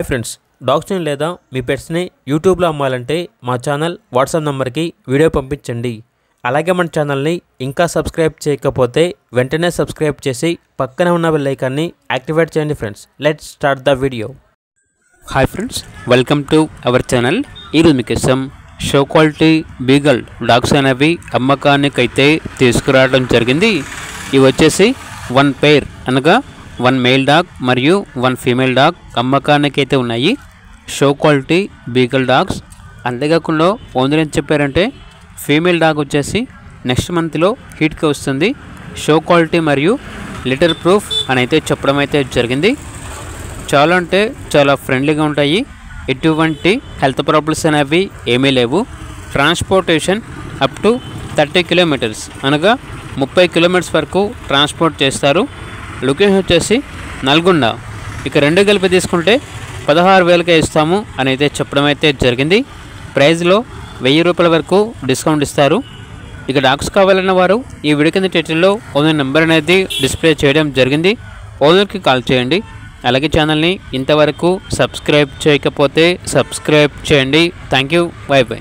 Friends, డాగ్స్ని లేదా మీ పెట్స్ని యూట్యూబ్లో అమ్మాలంటే మా ఛానల్ వాట్సాప్ నెంబర్కి వీడియో పంపించండి. అలాగే మన ఛానల్ని ఇంకా సబ్స్క్రైబ్ చేయకపోతే వెంటనే సబ్స్క్రైబ్ చేసి పక్కనే ఉన్న బెల్ ఐకాన్ని యాక్టివేట్ చేయండి. Friends, let's start the video. Hi friends, welcome to our channel. ఈరోజు మీకోసం షో క్వాలిటీ బీగల్ డాగ్స్ అనేవి అమ్మకానికైతే తీసుకురావడం జరిగింది. ఇవి వచ్చేసి 1 పెయిర్ అనగా 1 మేల్ డాగ్ మరియు 1 ఫీమేల్ డాగ్ అమ్మకానికైతే ఉన్నాయి. Show quality beagle dogs. అంతేకాకుండా ఓనర్ ఏం చెప్పారంటే ఫీమేల్ డాగ్ వచ్చేసి నెక్స్ట్ మంత్లో హీట్కి వస్తుంది, షో క్వాలిటీ మరియు లిటర్ ప్రూఫ్ అని అయితే చెప్పడం అయితే జరిగింది. చాలా అంటే చాలా ఫ్రెండ్లీగా ఉంటాయి, ఎటువంటి హెల్త్ ప్రాబ్లమ్స్ అనేవి ఏమీ లేవు. ట్రాన్స్పోర్టేషన్ అప్ టు 30 కిలోమీటర్స్ అనగా 30 కిలోమీటర్స్ వరకు ట్రాన్స్పోర్ట్ చేస్తారు. లొకేషన్ వచ్చేసి నల్గొండ. ఇక 2 కలిపి తీసుకుంటే 16,000కే ఇస్తాము అని అయితే చెప్పడం అయితే జరిగింది. ప్రైస్లో 1000 రూపాయల వరకు డిస్కౌంట్ ఇస్తారు. ఇక డాగ్స్ కావాలన్న వారు ఈ వీడియో కింద టైటిల్లో ఓనర్ నెంబర్ అనేది డిస్ప్లే చేయడం జరిగింది. ఓనర్కి కాల్ చేయండి. అలాగే ఛానల్ని ఇంతవరకు సబ్స్క్రైబ్ చేయకపోతే సబ్స్క్రైబ్ చేయండి. Thank you. By by.